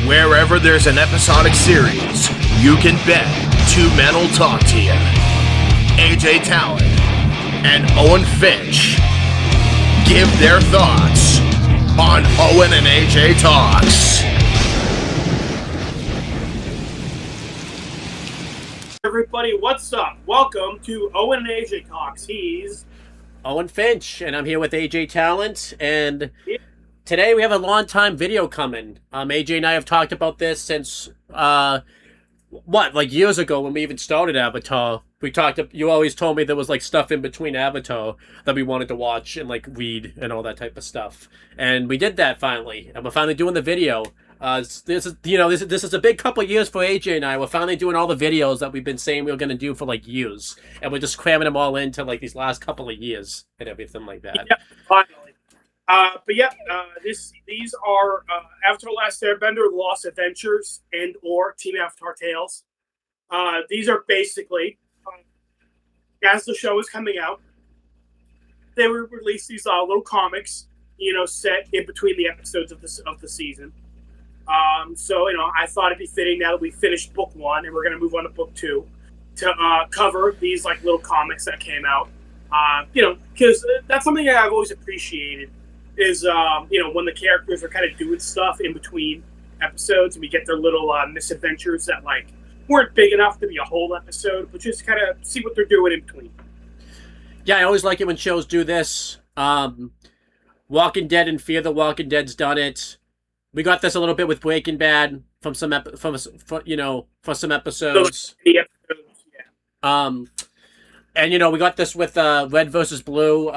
Wherever there's an episodic series, you can bet two men will talk to you. AJ Talon and Owen Finch give their thoughts on Owen and AJ Talks. Everybody, what's up? Welcome to Owen and AJ Talks. He's Owen Finch, and I'm here with AJ Talent, and today we have a long time video coming. AJ and I have talked about this since, years ago when we even started Avatar. You always told me there was, stuff in between Avatar that we wanted to watch and, read and all that type of stuff. And we did that finally, and we're finally doing the video. This is a big couple of years for AJ and I. We're finally doing all the videos that we've been saying we were going to do for years, and we're just cramming them all into these last couple of years and everything like that. Yeah, finally. These are Avatar: Last Airbender, The Lost Adventures, and or Team Avatar Tales. These are basically, as the show is coming out, they will release these little comics, set in between the episodes of the season. I thought it'd be fitting now that we finished book one and we're going to move on to book two to cover these little comics that came out. Because that's something that I've always appreciated is, when the characters are kind of doing stuff in between episodes and we get their little misadventures that weren't big enough to be a whole episode, but just kind of see what they're doing in between. Yeah, I always like it when shows do this. Walking Dead and Fear the Walking Dead's done it. We got this a little bit with Breaking Bad for some episodes. The episodes, yeah. And we got this with Red versus Blue,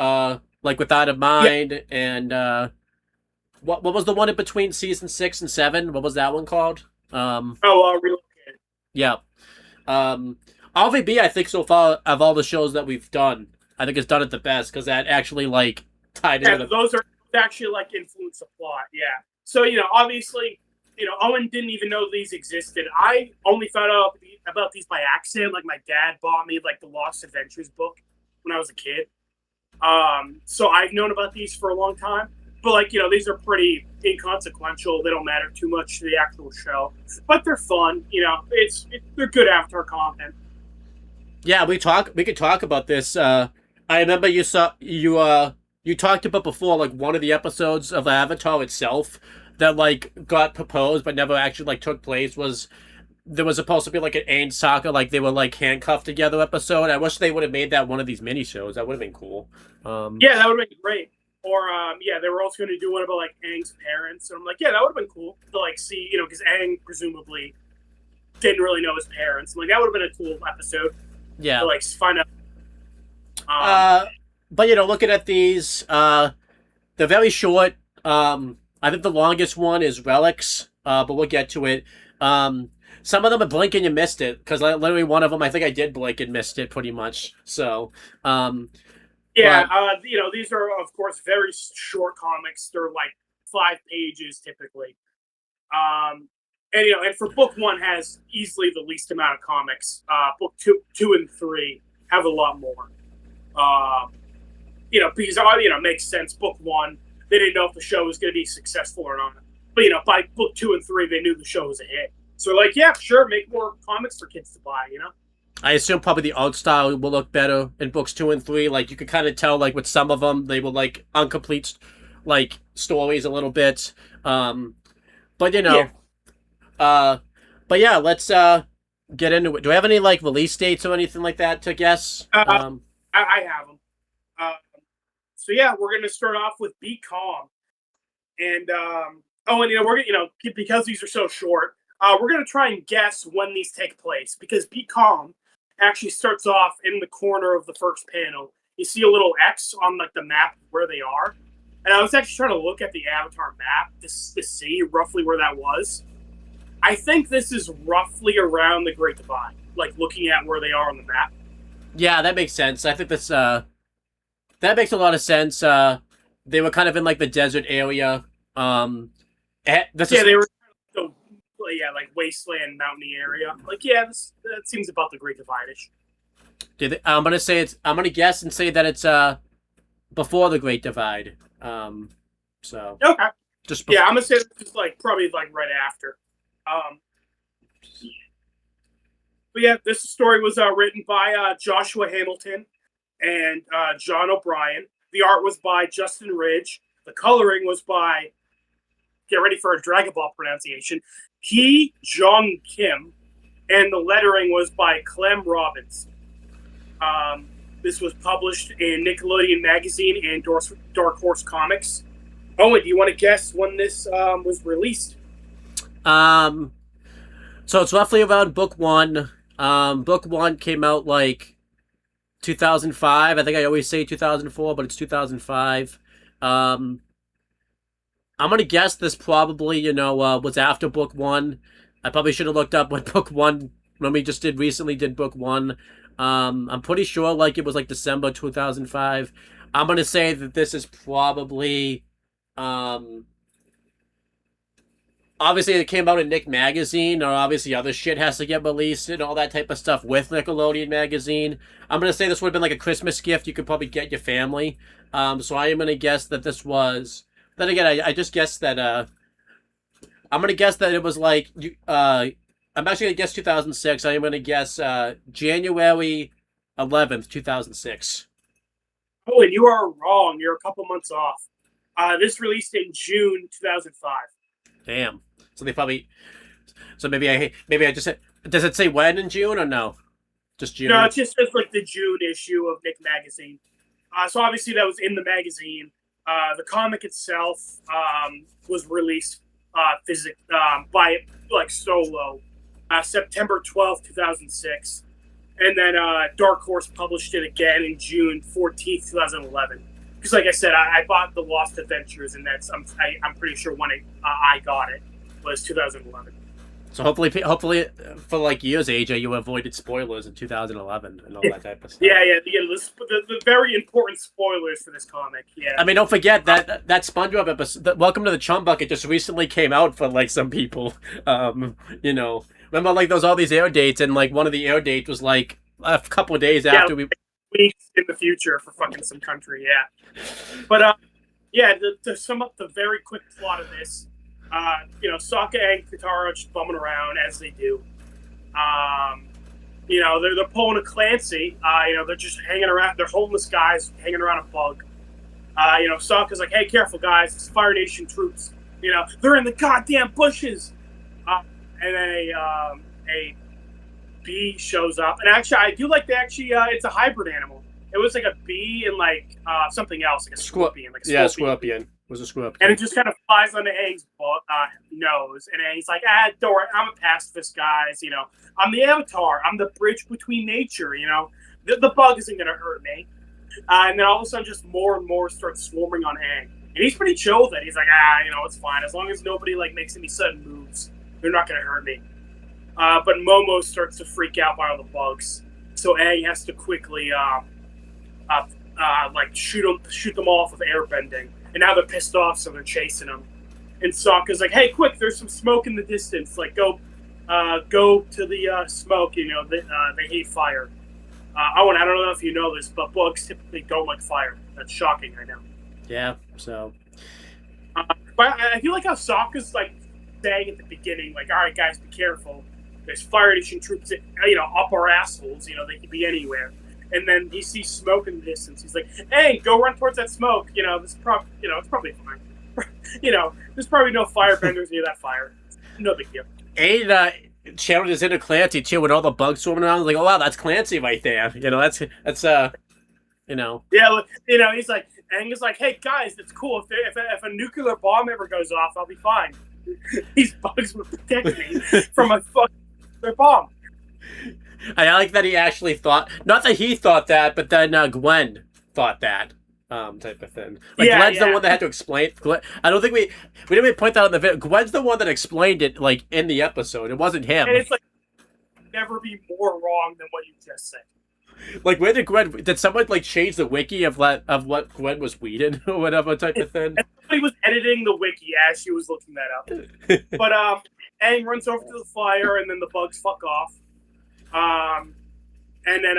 with Out of Mind, yep. And what was the one in between season 6 and 7? What was that one called? Relocate. Yeah. RVB, I think so far of all the shows that we've done, I think it's done it the best because that actually tied into those are actually influence the plot. Yeah. So, obviously, Owen didn't even know these existed. I only found out about these by accident. My dad bought me, the Lost Adventures book when I was a kid. So I've known about these for a long time. But, these are pretty inconsequential. They don't matter too much to the actual show. But they're fun. They're good Avatar content. Yeah, we could talk about this. I remember you talked about before, one of the episodes of Avatar itself that, got proposed but never actually, took place was there was supposed to be, an Aang Sokka, they were, handcuffed together episode. I wish they would have made that one of these mini-shows. That would have been cool. Yeah, that would have been great. Or, they were also going to do one about, Aang's parents. And I'm like, yeah, that would have been cool to, see, because Aang presumably didn't really know his parents. That would have been a cool episode. Yeah. To, find out. But, looking at these, they're very short. I think the longest one is Relics, but we'll get to it. Some of them are blink and you missed it, because literally one of them, I think I did blink and missed it pretty much. So, these are, of course, very short comics. They're 5 pages typically. And for book one has easily the least amount of comics. Book two and 3 have a lot more. Because it makes sense. Book one, they didn't know if the show was going to be successful or not. But by book 2 and 3, they knew the show was a hit. So yeah, sure, make more comics for kids to buy. I assume probably the art style will look better in books 2 and 3. You could kind of tell, with some of them, they were incomplete, stories a little bit. But Yeah. But yeah, let's get into it. Do I have any release dates or anything like that to guess? I have them. So yeah, we're gonna start off with Be Calm, and we're because these are so short, we're gonna try and guess when these take place because Be Calm actually starts off in the corner of the first panel. You see a little X on the map where they are, and I was actually trying to look at the Avatar map to see roughly where that was. I think this is roughly around the Great Divide, looking at where they are on the map. Yeah, that makes sense. I think this that makes a lot of sense. They were kind of in the desert area. They were wasteland, mountainy area. That seems about the Great Divide-ish. I'm gonna guess and say that it's before the Great Divide. So okay. Just yeah, I'm gonna say it's probably right after. Um, but yeah, this story was written by Joshua Hamilton and John O'Brien. The art was by Justin Ridge. The coloring was by, get ready for a Dragon Ball pronunciation, Hee Jong Kim. And the lettering was by Clem Robbins. This was published in Nickelodeon Magazine and Dark Horse Comics. Owen, do you want to guess when this was released? So it's roughly around book one. Book one came out like 2005. I think I always say 2004, but it's 2005. I'm gonna guess this probably, was after book one. I probably should have looked up when book one, when we just recently did book one. I'm pretty sure like it was like December 2005. I'm gonna say that this is probably, obviously it came out in Nick Magazine, or obviously other shit has to get released and all that type of stuff with Nickelodeon Magazine. I'm gonna say this would have been like a Christmas gift you could probably get your family. So I am gonna guess that this was. Then again, I just guessed that. I'm gonna guess that it was like. I'm actually gonna guess 2006. I am gonna guess January 11th, 2006. Oh, and you are wrong. You're a couple months off. This released in June 2005. Damn. So they probably. So maybe I just said. Does it say when in June or no? Just June. No, it's just like the June issue of Nick Magazine. So obviously that was in the magazine. The comic itself was released by like solo September 12th, 2006. And then Dark Horse published it again in June 14th, 2011. Because like I said, I bought The Lost Adventures, and that's I'm pretty sure when I got it was 2011. So hopefully for like years, AJ, you avoided spoilers in 2011 and all that type of stuff. Yeah. The very important spoilers for this comic. Yeah. I mean, don't forget that SpongeBob episode, Welcome to the Chum Bucket, just recently came out for like some people. Remember like all these air dates, and like one of the air dates was like a couple of days after weeks in the future for fucking some country. Yeah. But to sum up the very quick plot of this. Sokka and Katara are just bumming around as they do. They're pulling a Clancy. They're just hanging around. They're homeless guys hanging around a bug. Sokka's like, "Hey, careful, guys! It's Fire Nation troops. They're in the goddamn bushes." And then a bee shows up, and actually, I do like it's a hybrid animal. It was like a bee and like something else, like a scorpion. Scorpion. It was a scorpion. And it just kind of flies on the Aang's nose. And Aang's like, don't worry, I'm a pacifist, guys. I'm the Avatar. I'm the bridge between nature. The bug isn't going to hurt me. And then all of a sudden, just more and more starts swarming on Aang. And he's pretty chill with it. He's like, it's fine. As long as nobody makes any sudden moves, they're not going to hurt me. But Momo starts to freak out by all the bugs. So Aang has to quickly shoot them off with airbending. And now they're pissed off, so they're chasing them. And Sokka's like, "Hey, quick! There's some smoke in the distance. Go to the smoke. They hate fire." Owen, I don't know if you know this, but bugs typically don't like fire. That's shocking, I know. Yeah. So. But I feel like how Sokka's saying at the beginning, "All right, guys, be careful. There's Fire Nation troops, up our assholes. They could be anywhere." And then he sees smoke in the distance. He's like, "Hey, go run towards that smoke. This it's probably fine. There's probably no firebenders near that fire. No big deal." And channeled his inner Clancy too, with all the bugs swarming around. Like, oh wow, that's Clancy right there. That's Yeah, he's like, Aang is like, "Hey guys, it's cool. If a nuclear bomb ever goes off, I'll be fine. These bugs will protect me from a fucking bomb." I like that he actually thought, not that he thought that, but then Gwen thought that type of thing. Gwen's the one that had to explain. I don't think we didn't even point that out in the video. Gwen's the one that explained it in the episode. It wasn't him. And it's never be more wrong than what you just said. Where did someone change the wiki of what Gwen was weeding or whatever type of thing? Somebody was editing the wiki as she was looking that up. But Aang runs over to the fire, and then the bugs fuck off. And then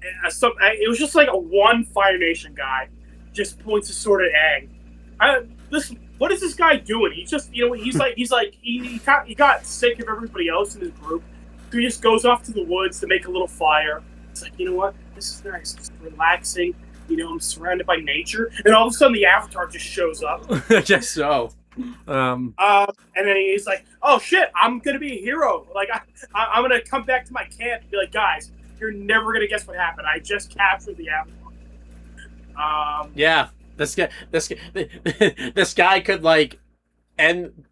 it was just a one Fire Nation guy just points his sword at Aang. what is this guy doing? He just, he got sick of everybody else in his group. So he just goes off to the woods to make a little fire. It's like, you know what? This is nice. It's relaxing. I'm surrounded by nature. And all of a sudden the Avatar just shows up. I guess so. And then he's like, oh shit, I'm going to be a hero. Like, I'm going to come back to my camp and be like, guys, you're never going to guess what happened. I just captured the Avatar. Yeah. This guy could like end.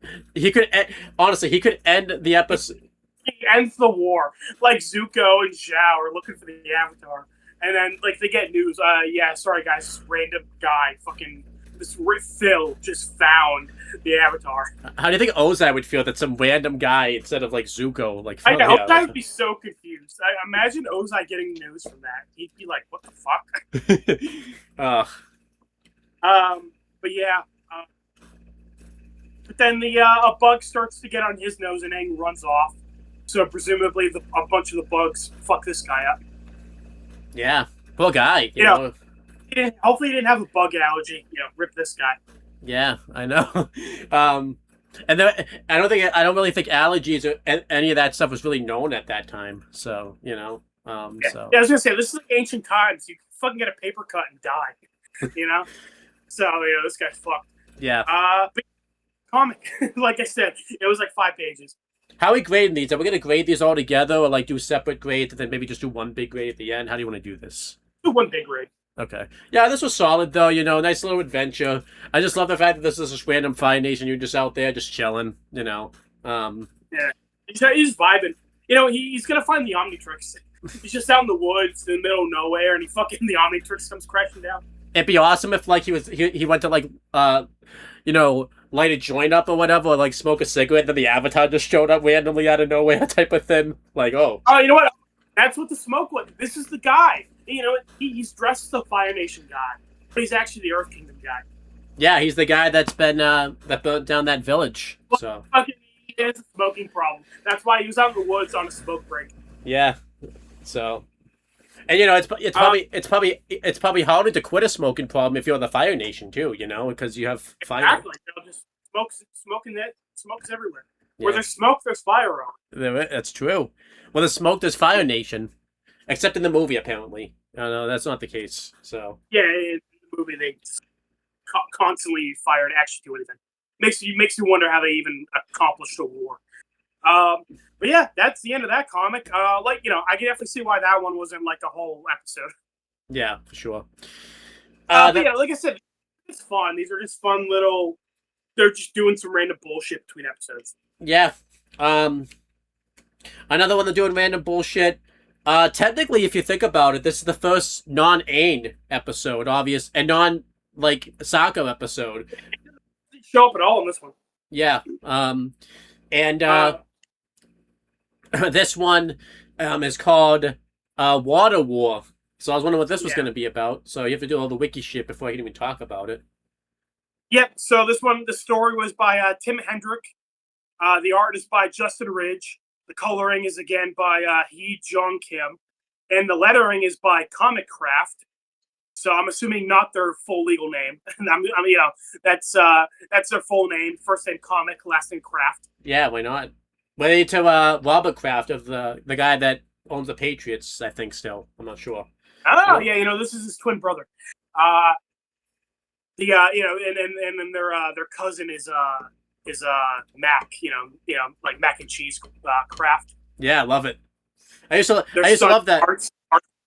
Honestly, he could end the episode. He ends the war. Like Zuko and Zhao are looking for the Avatar, and then like they get news. Yeah, sorry guys, this random guy, fucking this Phil just found the Avatar. How do you think Ozai would feel that some random guy instead of like Zuko, like? I know Ozai would be so confused. I imagine Ozai getting news from that. He'd be like, "What the fuck?" But yeah. But then a bug starts to get on his nose and Aang runs off. So presumably a bunch of the bugs fuck this guy up. Yeah, poor guy. You know. Hopefully he didn't have a bug allergy. Rip this guy. Yeah, I know. And then, I don't really think allergies or any of that stuff was really known at that time. So So I was gonna say, this is like ancient times. You can fucking get a paper cut and die. So this guy's fucked. Yeah. But comic, like I said, it was like 5 pages. How are we grading these? Are we gonna grade these all together, or like do separate grades and then maybe just do one big grade at the end? How do you want to do this? Do one big grade. Okay. Yeah, this was solid though. Nice little adventure. I just love the fact that this is just random Fire Nation. You're just out there, just chilling. Yeah. He's vibing. He's gonna find the Omnitrix. He's just out in the woods in the middle of nowhere, and the Omnitrix comes crashing down. It'd be awesome if like he went to like light a joint up or whatever, or like smoke a cigarette, then the Avatar just showed up randomly out of nowhere type of thing. Like, oh. Oh, you know what? That's what the smoke was. This is the guy. He's dressed as the Fire Nation guy, but he's actually the Earth Kingdom guy. Yeah, he's the guy that's been that burnt down that village. So he has a smoking problem. That's why he was out in the woods on a smoke break. Yeah. So, and it's probably harder to quit a smoking problem if you're the Fire Nation too. Because you have fire. Exactly. Just smoking that smoke's everywhere. Yeah. Where there's smoke, there's fire on. That's true. Well, there's smoke, there's Fire Nation. Except in the movie, apparently. No, that's not the case. So yeah, in the movie they constantly fire to actually do anything. Makes you wonder how they even accomplished a war. But yeah, that's the end of that comic. I can definitely see why that one wasn't like a whole episode. Yeah, for sure. But yeah, like I said, it's fun. These are just fun little. They're just doing some random bullshit between episodes. Yeah. Another one they're doing random bullshit. Technically, if you think about it, this is the first non-Aang episode, obvious, and Sokka episode. Didn't show up at all in this one. Yeah. This one is called Water War. So I was wondering what this was going to be about. So you have to do all the wiki shit before I can even talk about it. Yep. So this one, the story was by Tim Hendrick. The art is by Justin Ridge. The coloring is again by Hee Jong Kim, and the lettering is by Comic Craft. So I'm assuming not their full legal name. That's their full name. First name Comic, last name Craft. Yeah, why not? Related to Robert Kraft of the guy that owns the Patriots, I think. Still, I'm not sure. Oh yeah, this is his twin brother. And then their cousin is Mac, like mac and cheese Craft. Yeah, I love it. I used to love that. Arts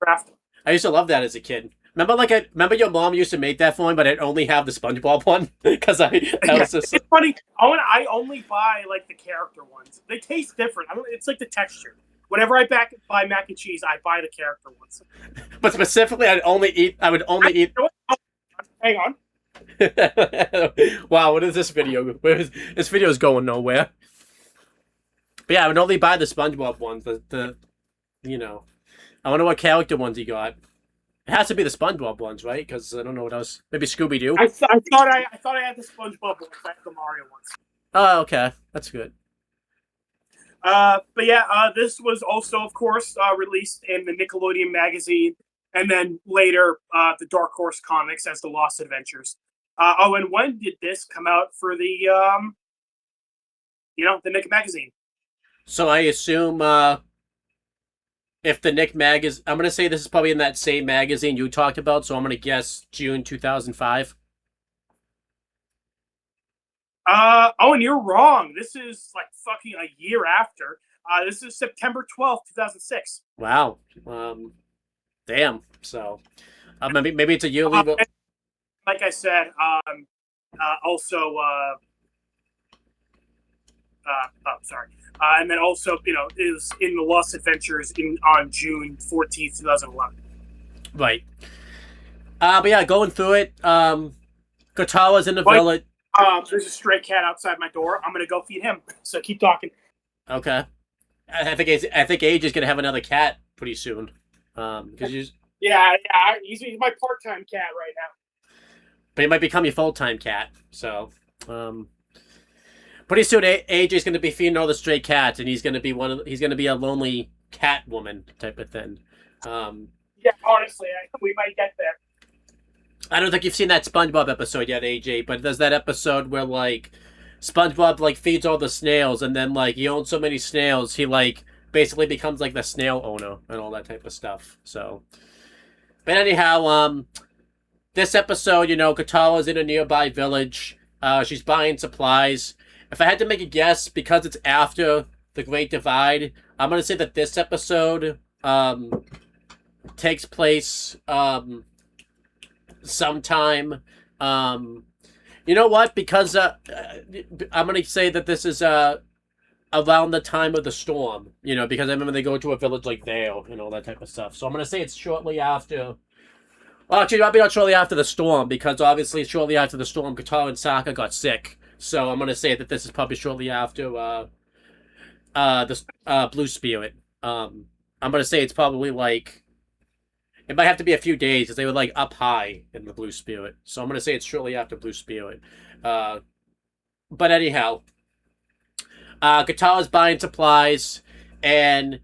Craft. I used to love that as a kid. Remember your mom used to make that for me, but I'd only have the SpongeBob one because It's funny. I only buy like the character ones. They taste different. It's like the texture. Whenever I buy mac and cheese, I buy the character ones. But specifically, I would only eat. Hang on. Wow, what is this video? This video is going nowhere. But yeah, I would only buy the SpongeBob ones. I wonder what character ones he got. It has to be the SpongeBob ones, right? Because I don't know what else. Maybe Scooby Doo. I thought I had the SpongeBob ones. I had the Mario ones. Oh, okay, that's good. But yeah, this was also, of course, released in the Nickelodeon magazine, and then later the Dark Horse Comics as the Lost Adventures. And when did this come out for the the Nick magazine? So I assume if the Nick mag is, I'm gonna say this is probably in that same magazine you talked about. So I'm gonna guess June 2005. And you're wrong. This is like fucking a year after. This is September 12th, 2006. Wow. Damn. So maybe it's a yearly. Like I said, also. Sorry. And then also, is in the Lost Adventures on June 14th, 2011. Right. But yeah, going through it, Katara's in the village. There's a stray cat outside my door. I'm gonna go feed him. So keep talking. Okay. I think AJ is gonna have another cat pretty soon. Because he's my part-time cat right now. But he might become your full-time cat. So, pretty soon AJ's gonna be feeding all the stray cats, and he's gonna be a lonely cat woman type of thing. Yeah, honestly, we might get there. I don't think you've seen that SpongeBob episode yet, AJ, but there's that episode where, like, SpongeBob, like, feeds all the snails, and then, like, he owns so many snails, he, like, basically becomes, like, the snail owner and all that type of stuff, so. But anyhow, this episode, Katara's in a nearby village, she's buying supplies. If I had to make a guess, because it's after the Great Divide, I'm gonna say that this episode, takes place, sometime, you know what, because I'm gonna say that this is around the time of the storm, because I remember they go to a village like Vale and all that type of stuff, so I'm gonna say it's shortly after. Well, actually, maybe not shortly after the storm, because obviously shortly after the storm, Katara and Sokka got sick, so I'm gonna say that this is probably shortly after the Blue Spirit. I'm gonna say it's probably like, it might have to be a few days, because they were, like, up high in the Blue Spirit. So I'm going to say it's shortly after Blue Spirit. But anyhow, Katara's buying supplies, and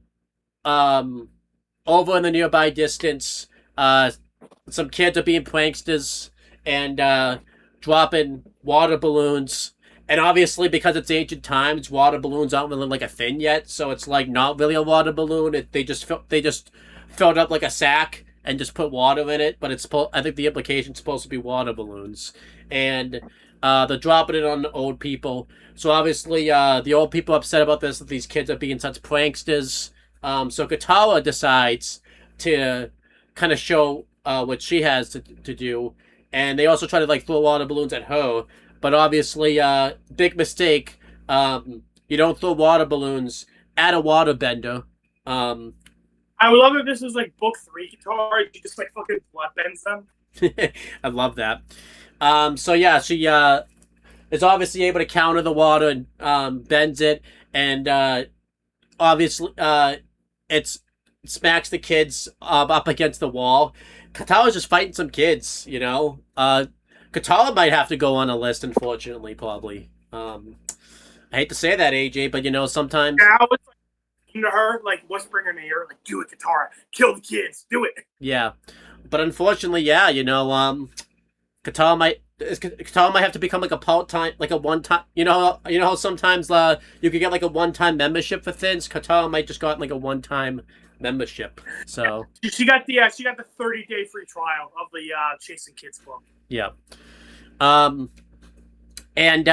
over in the nearby distance, some kids are being pranksters and dropping water balloons. And obviously, because it's ancient times, water balloons aren't really, like, a thing yet. So it's, like, not really a water balloon. They just filled up, like, a sack and just put water in it, but I think the implication's supposed to be water balloons. And they're dropping it on the old people. So obviously, the old people are upset about this, that these kids are being such pranksters. So Katara decides to kind of show what she has to do. And they also try to, like, throw water balloons at her. But obviously, big mistake. You don't throw water balloons at a waterbender. I would love if this was like book 3 Katara. You just like fucking blood bends them. I love that. So yeah, she is obviously able to counter the water and bends it, and obviously it smacks the kids up against the wall. Katara's just fighting some kids, Katara might have to go on a list, unfortunately, probably. I hate to say that, AJ, but sometimes. Now it's like to her, like whispering in her ear, like, "Do it, Katara, kill the kids, do it." Yeah, but unfortunately, yeah, Katara might have to become like a part-time, like a one-time. How sometimes you could get like a one-time membership for things. Katara might just got like a one-time membership. So she got the 30-day free trial of the Chasing Kids book. Yeah. And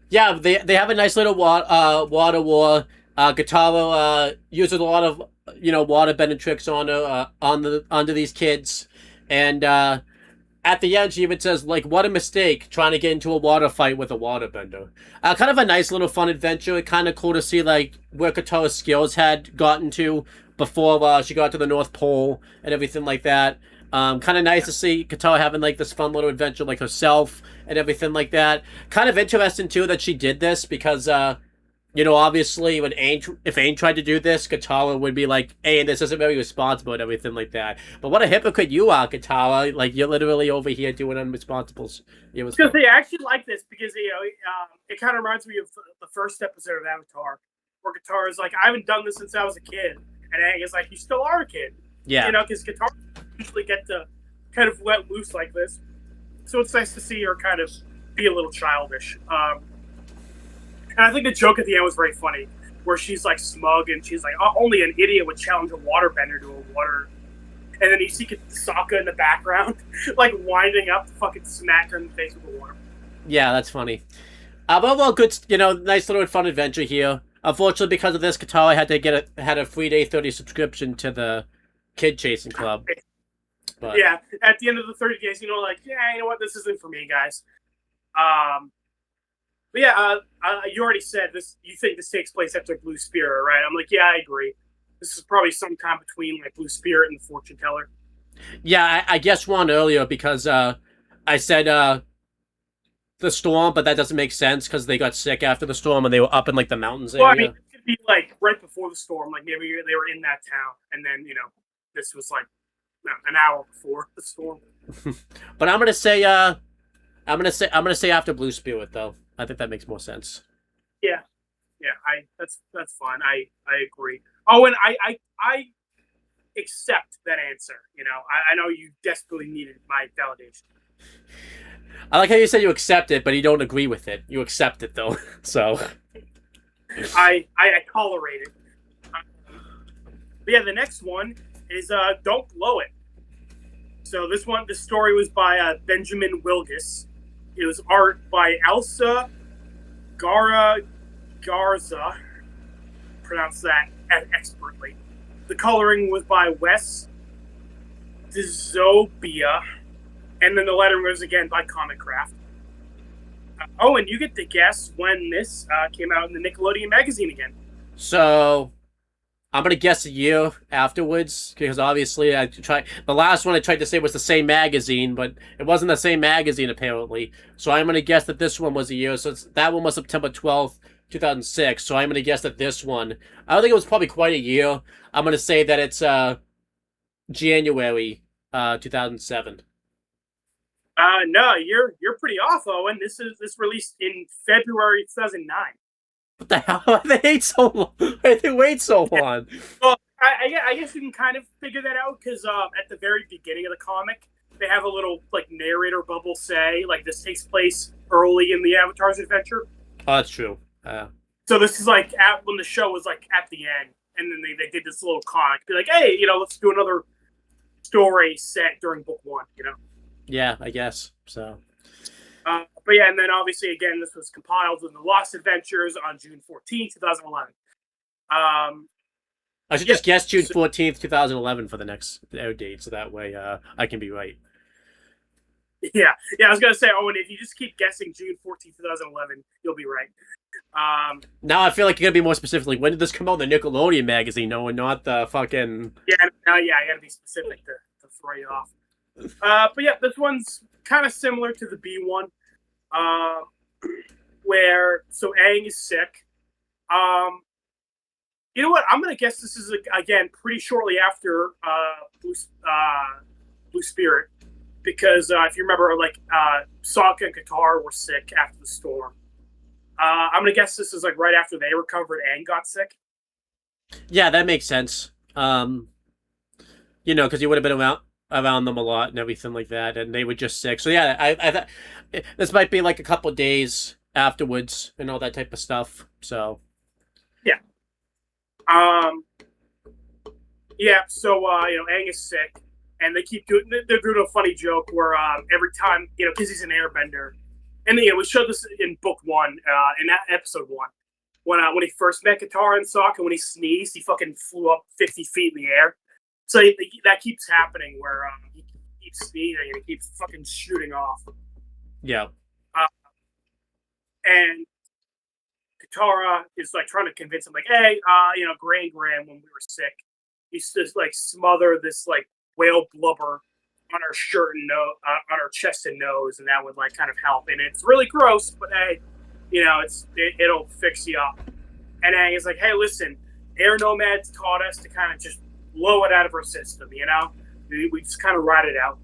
yeah, they have a nice little water war. Katara uses a lot of water bending tricks on her onto these kids, and at the end she even says, like, what a mistake trying to get into a water fight with a waterbender. Kind of a nice little fun adventure. Kind of cool to see like where Katara's skills had gotten to before she got to the North Pole and everything like that. Kind of nice to see Katara having like this fun little adventure like herself and everything like that. Kind of interesting too that she did this because obviously when if Aang tried to do this, Katara would be like, "Hey, this isn't very responsible" and everything like that. But what a hypocrite you are, Katara! Like, you're literally over here doing unresponsibles. Because they actually like this because it kind of reminds me of the first episode of Avatar, where Katara's like, "I haven't done this since I was a kid," and Aang is like, "You still are a kid." Yeah. Because Katara usually get to kind of let loose like this. So it's nice to see her kind of be a little childish. And I think the joke at the end was very funny, where she's like smug and she's like, oh, only an idiot would challenge a waterbender to a water. And then you see Sokka in the background, like winding up to fucking smack her in the face with the water. Yeah, that's funny. Well, good, nice little fun adventure here. Unfortunately, because of this, Katara had a free day 30 subscription to the Kid Chasing Club. But yeah, at the end of the 30 days, you know what, this isn't for me, guys. But yeah, you already said this. You think this takes place after Blue Spirit, right? I'm like, yeah, I agree. This is probably sometime between like Blue Spirit and the Fortune Teller. Yeah, I guessed one earlier because I said the storm, but that doesn't make sense because they got sick after the storm and they were up in like the mountains area. Well, I mean, it could be like right before the storm, like maybe they were in that town, and then this was like an hour before the storm. But I'm gonna say after Blue Spirit though. I think that makes more sense. Yeah, that's fine. I agree. Oh, and I accept that answer. I know you desperately needed my validation. I like how you said you accept it, but you don't agree with it. You accept it though, so. I tolerate it. But yeah, the next one is Don't Blow It. So this story was by Benjamin Wilgus. It was art by Elsa Garza. Pronounce that expertly. The coloring was by Wes Dzobia. And then the lettering was again by Comic Craft. Owen, you get to guess when this came out in the Nickelodeon magazine again. So, I'm going to guess a year afterwards, because obviously the last one I tried to say was the same magazine, but it wasn't the same magazine apparently. So I'm going to guess that this one was a year. So that one was September 12th, 2006. So I'm going to guess that this one, I don't think it was probably quite a year. I'm going to say that it's January 2007. No, you're pretty off, Owen. This released in February 2009. What the hell? They wait so long. Well, I guess you can kind of figure that out because at the very beginning of the comic, they have a little like narrator bubble say like this takes place early in the Avatar's adventure. Oh, that's true. So this is like when the show was like at the end, and then they did this little comic, be like, hey, let's do another story set during book one, Yeah, I guess so. But yeah, and then obviously again, this was compiled in the Lost Adventures on June 14th, 2011. I should just guess June 14th, 2011 for the next air date, so that way I can be right. Yeah, I was gonna say, Owen, if you just keep guessing June 14th, 2011, you'll be right. Now I feel like you're gonna be more specific. Like, when did this come out in the Nickelodeon magazine? No, and not the fucking. Yeah, I gotta be specific to throw you off. But yeah, this one's kind of similar to the B one, where Aang is sick. You know what? I'm gonna guess this is again pretty shortly after Blue Spirit, because if you remember, like Sokka and Katara were sick after the storm. I'm gonna guess this is like right after they recovered and got sick. Yeah, that makes sense. Because you would have been around them a lot and everything like that, and they were just sick. So yeah, I thought this might be like a couple of days afterwards and all that type of stuff. So yeah, So Aang is sick, and they're doing a funny joke where every time because he's an airbender, and we showed this in book one, in that episode one, when he first met Katara and Sokka, when he sneezed, he fucking flew up 50 feet in the air. So that keeps happening where he keeps sneezing and he keeps fucking shooting off. Yeah. And Katara is like trying to convince him, like, hey, Gran, when we were sick, used to like smother this like whale blubber on her shirt and on her chest and nose, and that would like kind of help. And it's really gross, but hey, it'll fix you up. And Aang is like, hey, listen, air nomads taught us to kind of just blow it out of her system, we just kind of ride it out.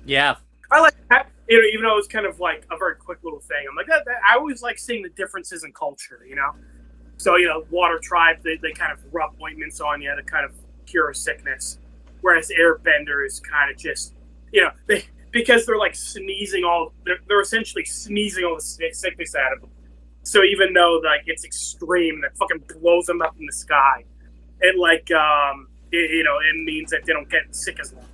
Yeah, I like that, even though it was kind of like a very quick little thing. I'm like that I always like seeing the differences in culture, So water tribes, they kind of rub ointments on you to kind of cure sickness, whereas airbender is kind of just they because they're like sneezing they're essentially sneezing all the sickness out of them. So even though like it's extreme, that fucking blows them up in the sky, it like it means that they don't get sick as long.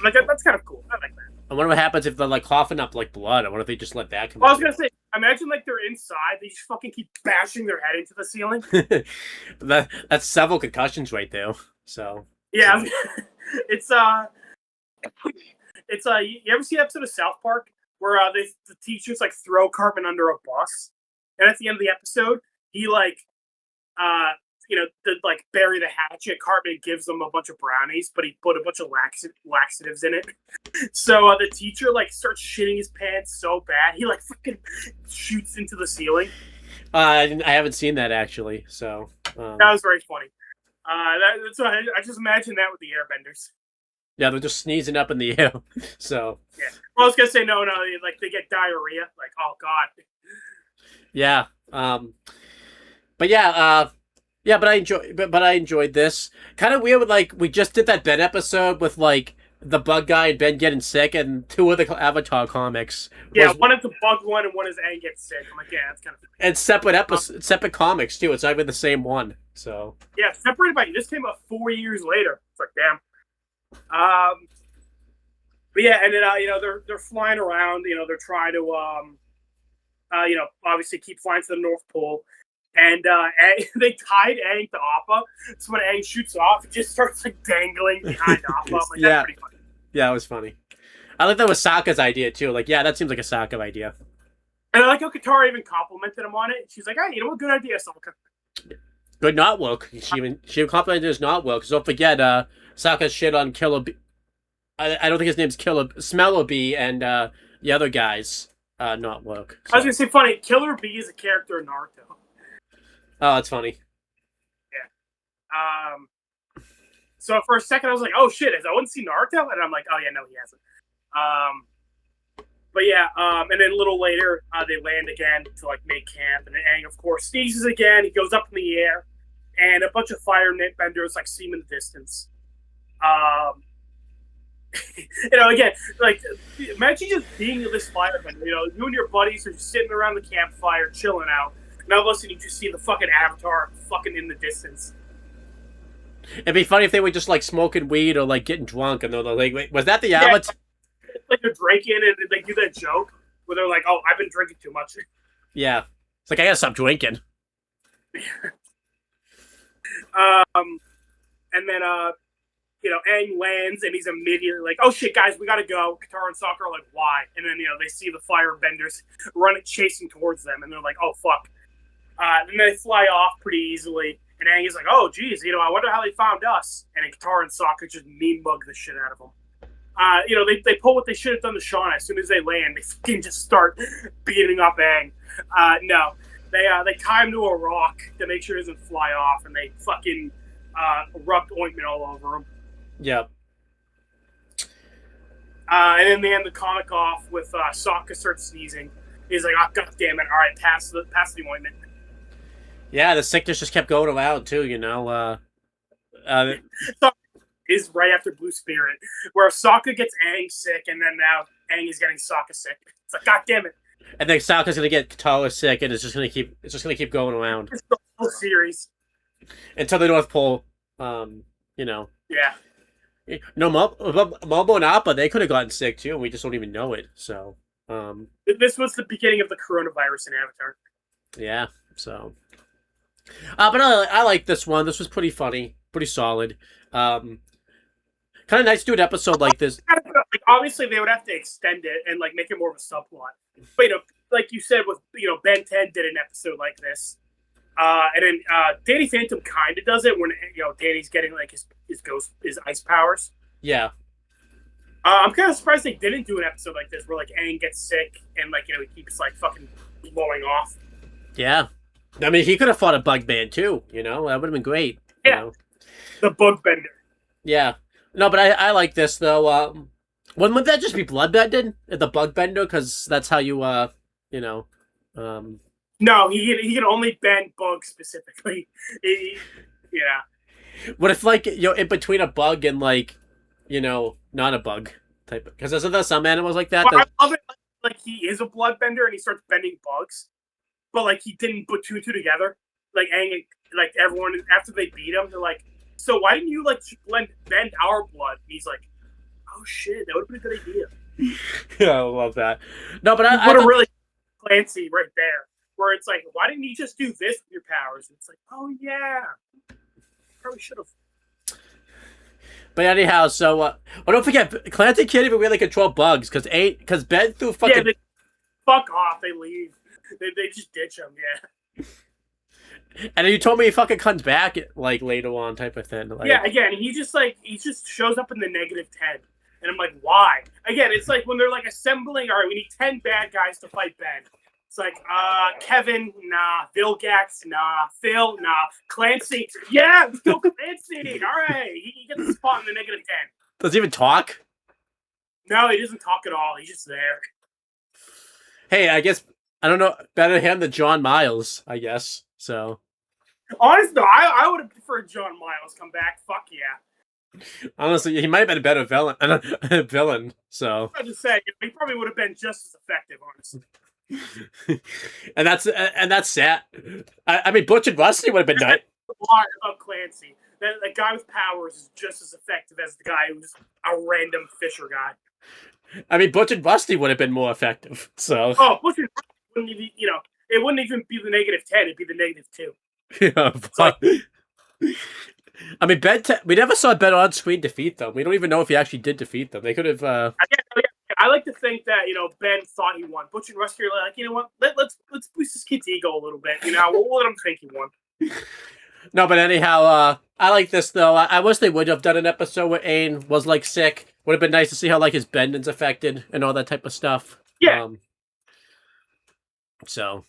Like that's kind of cool. I like that. I wonder what happens if they're like coughing up like blood. I wonder if they just let that come Well, I out. was gonna say, imagine like they're inside, they just fucking keep bashing their head into the ceiling. That's several concussions right there. So yeah, it's you ever see an episode of South Park where the teachers like throw Cartman under a bus, and at the end of the episode, he like to like bury the hatchet, Cartman gives them a bunch of brownies, but he put a bunch of laxatives in it. So the teacher like starts shitting his pants so bad he like fucking shoots into the ceiling. I haven't seen that actually. So that was very funny. That's what I just imagine that with the Airbenders. Yeah, they're just sneezing up in the air. So yeah. Well, I was gonna say no, like they get diarrhea. Like, oh god. Yeah. But yeah. Yeah, but I enjoyed this. Kind of weird with like we just did that Ben episode with like the bug guy and Ben getting sick, and two of the Avatar comics. Yeah, one is the bug one, and one is Aang gets sick. I'm like, yeah, that's kind of. And separate comics too. It's not even the same one. So yeah, separated by this came out 4 years later. It's like damn. But yeah, and then they're flying around. They're trying to obviously keep flying to the North Pole. And they tied Aang to Appa, so when Aang shoots off, it just starts like dangling behind Appa. Like, yeah, that's pretty funny. Yeah, it was funny. I like that was Sokka's idea too. Like, yeah, that seems like a Sokka idea. And I like how Katara even complimented him on it. She's like, "Hey, what good idea, Sokka." Good not woke. She complimented his not woke. Because don't forget, Sokka shit on Killer B. I don't think his name's Smeller B and the other guys not woke. So. I was gonna say, funny. Killer B is a character in Naruto. Oh, that's funny. Yeah. So for a second, I was like, "Oh shit, has Owen seen Naruto?" And I'm like, "Oh yeah, no, he hasn't." But yeah, and then a little later, they land again to like make camp, and Aang, of course, sneezes again. He goes up in the air, and a bunch of fire benders like see him in the distance. Again, like imagine just being this firebender. You and your buddies are just sitting around the campfire, chilling out. And all of a sudden, you just see the fucking Avatar fucking in the distance. It'd be funny if they were just like smoking weed or like getting drunk, and they're like, "Wait, was that the Avatar?" Like they're drinking, and they do that joke where they're like, "Oh, I've been drinking too much." Yeah, it's like I gotta stop drinking. And then Aang lands, and he's immediately like, "Oh shit, guys, we gotta go." Katara and Sokka are like, "Why?" And then they see the firebenders chasing towards them, and they're like, "Oh fuck." Then they fly off pretty easily, and Aang is like, "Oh, geez, I wonder how they found us." And then Katara and Sokka just mean mug the shit out of them. They pull what they should have done to Shauna. As soon as they land, they fucking just start beating up Aang. No, they tie him to a rock to make sure he doesn't fly off, and they fucking rubbed ointment all over him. Yep. And then they end the comic off with Sokka starts sneezing. He's like, "Oh god damn it! All right, pass the ointment." Yeah, the sickness just kept going around too. Is right after Blue Spirit, where Sokka gets Aang sick, and then now Aang is getting Sokka sick. It's like, god damn it! And then Sokka's gonna get Katara sick, and it's just gonna keep going around. It's the whole series until the North Pole. Yeah. No, Momo and Appa, they could have gotten sick too, and we just don't even know it. So, this was the beginning of the coronavirus in Avatar. Yeah. So, but I like this one. This was pretty funny, pretty solid. Kind of nice to do an episode like this. Like, obviously, they would have to extend it and like make it more of a subplot. But like you said, with Ben 10 did an episode like this, and then Danny Phantom kind of does it when Danny's getting like his ice powers. Yeah. I'm kind of surprised they didn't do an episode like this where like Aang gets sick and like he keeps like fucking blowing off. Yeah. I mean, he could have fought a bug man too. That would have been great. Yeah. The bug bender. Yeah. No, but I like this though. Wouldn't that just be bloodbended? The bug bender, because that's how you No, he can only bend bugs specifically. Yeah. What if like in between a bug and like not a bug? type. Because isn't there some animals like that? Well, I love it. Like he is a bloodbender and he starts bending bugs, but like he didn't put two and two together. Like Aang, like everyone after they beat him, they're like, "So why didn't you like bend our blood?" And he's like, "Oh shit, that would have been a good idea." Yeah, I love that. No, but I would have really Clancy right there, where it's like, "Why didn't you just do this with your powers?" And it's like, "Oh yeah, probably should have." But anyhow, so well, don't forget, Clancy can't even really control bugs because Ben threw fucking. Yeah, they fuck off. They leave. They just ditch him. Yeah. And you told me he fucking comes back like later on, type of thing. Like, yeah. Again, he just shows up in the -10, and I'm like, why? Again, it's like when they're like assembling. All right, we need 10 bad guys to fight Ben. It's like, Kevin, nah. Vilgax, nah. Phil, nah. Clancy, yeah, let's go Clancy. All right, he gets the spot in the -10. Does he even talk? No, he doesn't talk at all. He's just there. Hey, I guess I don't know. Better him than John Miles, I guess. So honestly, I would have preferred John Miles come back. Fuck yeah. Honestly, he might have been a better villain. So I just say he probably would have been just as effective, honestly. and that's sad. I mean, Butch and Rusty would have been nice. A lot about Clancy. That the guy with powers is just as effective as the guy who's a random fisher guy. I mean, Butch and Rusty would have been more effective. So Butch and Rusty wouldn't even, it wouldn't even be the -10. It'd be the -2. Yeah, like, I mean, we never saw Ben on screen defeat them. We don't even know if he actually did defeat them. They could have. I like to think that Ben thought he won. Butch and Rusty are like, you know what? Let's boost this kid's ego a little bit. We'll let him think he won. No, but anyhow, I like this though. I wish they would have done an episode where Aang was like sick. Would have been nice to see how like his bending's affected and all that type of stuff. Yeah. So.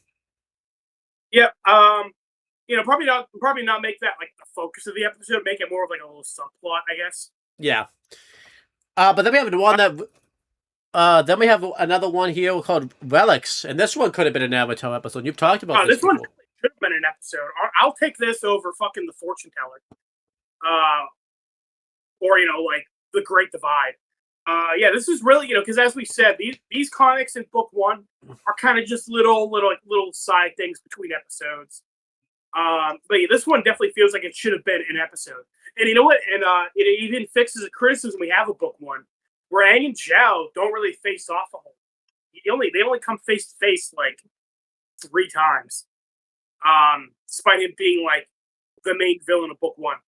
Yeah. Probably not make that like the focus of the episode. Make it more of like a little subplot, I guess. Yeah. But then we have one that. Then we have another one here called Relics, and this one could have been an Avatar episode. You've talked about this one should have been an episode. I'll take this over fucking the Fortune Teller, or like the Great Divide. Yeah, this is really because as we said, these comics in book one are kind of just little side things between episodes. But yeah, this one definitely feels like it should have been an episode. And you know what? And it even fixes a criticism we have of book one, where Aang and Zhao don't really face off a whole. They only come face to face like 3 times. Despite him being like the main villain of book one.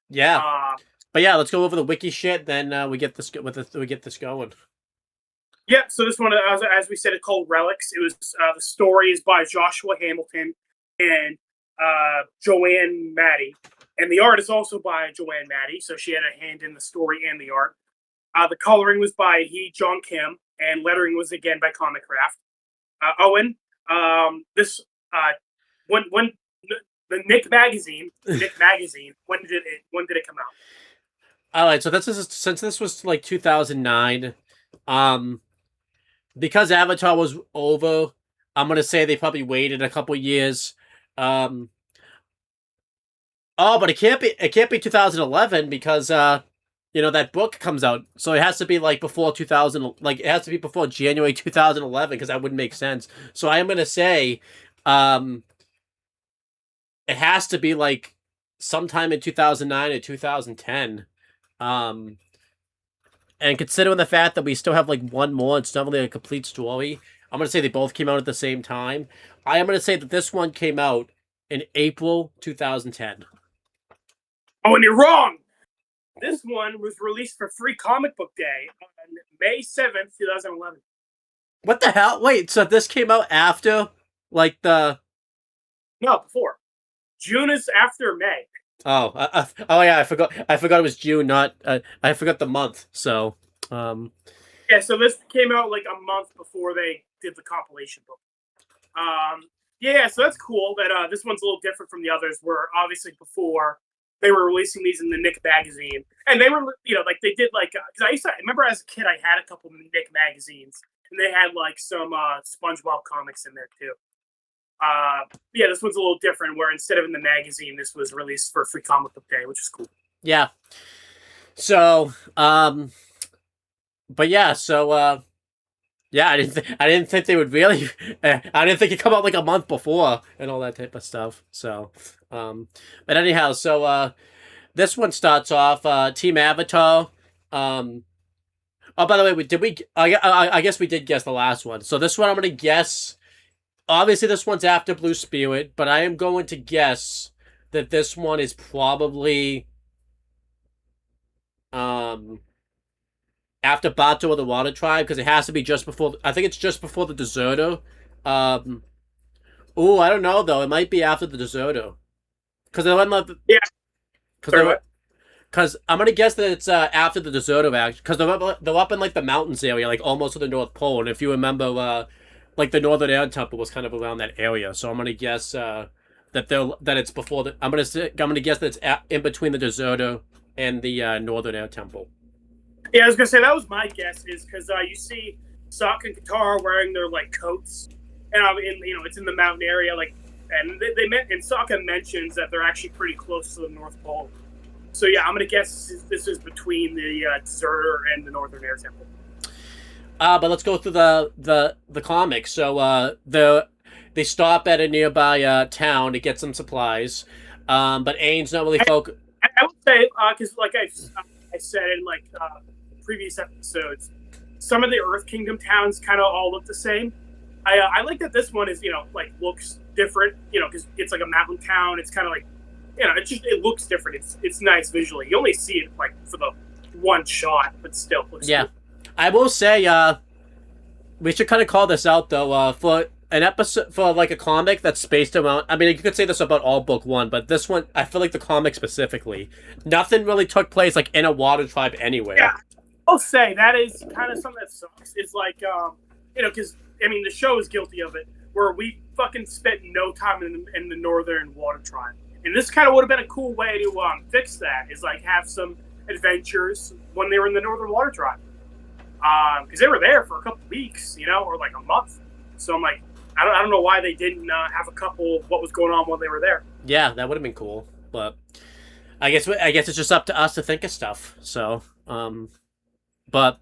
Yeah. But yeah, let's go over the wiki shit. Then we get this going. Yeah. So this one, as we said, it's called Relics. It was the story is by Joshua Hamilton and Joanne Maddie, and the art is also by Joanne Maddie. So she had a hand in the story and the art. The coloring was by Hee Jong Kim, and lettering was again by Comic Craft. Owen. When the Nick magazine, when did it come out? All right, so since this was like 2009, because Avatar was over, I'm gonna say they probably waited a couple years. But it can't be 2011 because that book comes out, so it has to be like before 2000, like it has to be before January 2011 because that wouldn't make sense. So I am gonna say, it has to be like sometime in 2009 or 2010. And considering the fact that we still have like one more, it's not really a complete story. I'm gonna say they both came out at the same time. I am gonna say that this one came out in April 2010. Oh, and you're wrong. This one was released for Free Comic Book Day on May 7th, 2011. What the hell? Wait, so this came out after, like the? No, before. June is after May. Oh, yeah, I forgot. I forgot it was June. Not. I forgot the month. So. Yeah, so this came out like a month before they did the compilation book. Yeah, so that's cool that this one's a little different from the others. Where obviously before they were releasing these in the Nick magazine, and they were like they did like because I remember as a kid I had a couple of Nick magazines, and they had like some SpongeBob comics in there too. Yeah, this one's a little different. Where instead of in the magazine, this was released for Free Comic Book Day, which is cool. Yeah. So, but yeah, so yeah, I didn't think they would really. I didn't think it'd come out like a month before and all that type of stuff. So, but anyhow, so this one starts off Team Avatar. Um, oh, by the way, did we? I guess we did guess the last one. So this one I'm gonna guess. Obviously, this one's after Blue Spirit, but I am going to guess that this one is probably um after Bato of the Water Tribe because it has to be just before. I think it's just before the Deserto. Um, oh, I don't know though. It might be after the Deserto because they went like Yeah. because because I'm gonna guess that it's after the Deserto act because they're up in like the mountains area, like almost to the North Pole. And if you remember, like the Northern Air Temple was kind of around that area, so I'm gonna guess that it's before the. I'm gonna guess that it's in between the Deserto and the Northern Air Temple. Yeah, I was gonna say that was my guess is because you see Sokka and Katara wearing their like coats, and it's in the mountain area, like, and they meant and Sokka mentions that they're actually pretty close to the North Pole. So yeah, I'm gonna guess this is between the Deserter and the Northern Air Temple. But let's go through the comics. So they stop at a nearby town to get some supplies. But Aang's not really focused. I would say because like I said in like previous episodes, some of the Earth Kingdom towns kind of all look the same. I like that this one is like looks different. Because it's like a mountain town. It's kind of like it looks different. It's nice visually. You only see it like for the one shot, but still looks Yeah. cool. I will say, we should kind of call this out though. For an episode, for like a comic that's spaced around. I mean, you could say this about all book one, but this one, I feel like the comic specifically, nothing really took place like in a water tribe anywhere. Yeah, I'll say that is kind of something that sucks. It's like because I mean the show is guilty of it, where we fucking spent no time in the Northern Water Tribe, and this kind of would have been a cool way to fix that. Is like have some adventures when they were in the Northern Water Tribe. Because they were there for a couple weeks, or like a month. So I'm like, I don't know why they didn't have a couple of what was going on while they were there. Yeah, that would have been cool, but I guess it's just up to us to think of stuff. So, but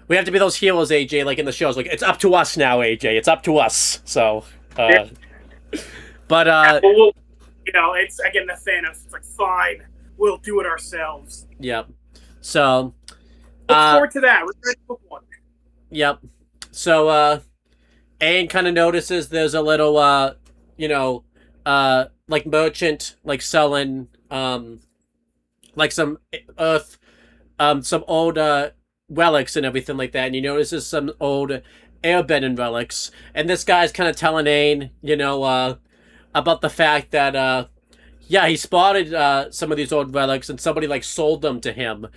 we have to be those heroes, AJ, like in the shows. Like it's up to us now, AJ. It's up to us. So, Yeah. but Well, it's again the Thanos. It's like fine, we'll do it ourselves. Yep. So. Look forward to that. We're ready for book one. Yep. So, Aang kind of notices there's a little, like merchant, like selling, like some earth, some old, relics and everything like that. And he notices some old airbending relics. And this guy's kind of telling Aang, about the fact that, yeah, he spotted, some of these old relics and somebody, like, sold them to him.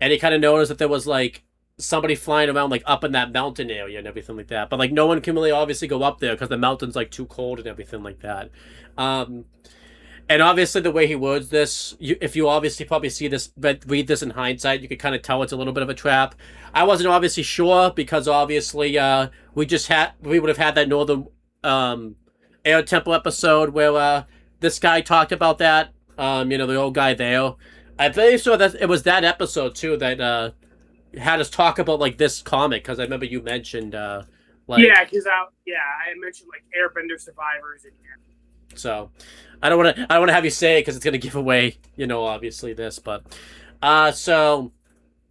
And he kind of noticed that there was, like, somebody flying around, like, up in that mountain area and everything like that. But, like, no one can really obviously go up there because the mountain's, like, too cold and everything like that. And obviously the way he words this, if you obviously probably see this, but read this in hindsight, you could kind of tell it's a little bit of a trap. I wasn't obviously sure because obviously we would have had that Northern Air Temple episode where this guy talked about that, the old guy there. I'm pretty sure that it was that episode too that had us talk about like this comic because I remember you mentioned like because I mentioned like Airbender survivors and so I don't want to have you say it because it's gonna give away obviously this so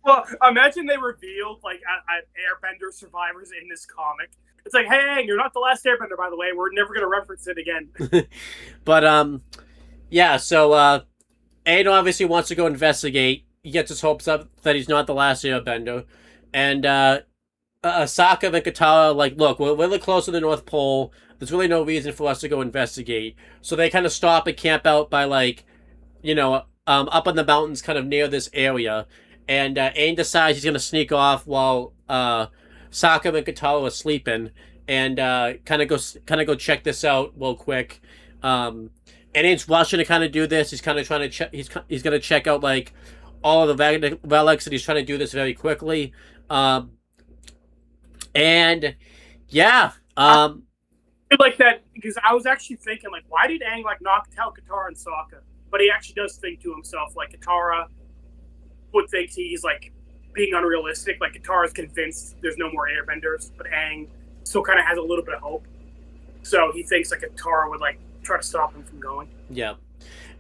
well imagine they revealed like Airbender survivors in this comic. It's like, hey, you're not the last Airbender, by the way. We're never gonna reference it again. But yeah, so Aang obviously wants to go investigate. He gets his hopes up that he's not the last Airbender. And Sokka and Katara like, look, we're really close to the North Pole. There's really no reason for us to go investigate. So they kind of stop and camp out by like, up in the mountains kind of near this area. And Aang decides he's going to sneak off while Sokka and Katara are sleeping. And kind of go check this out real quick. And Aang's rushing to kind of do this. He's kind of trying to check. He's going to check out like all of the relics, and he's trying to do this very quickly. And yeah, like that because I was actually thinking like, why did Aang like knock out Katara and Sokka? But he actually does think to himself like Katara would think he's like being unrealistic. Like, Katara is convinced there's no more airbenders, but Aang still kind of has a little bit of hope. So he thinks like Katara would like try to stop him from going. Yeah.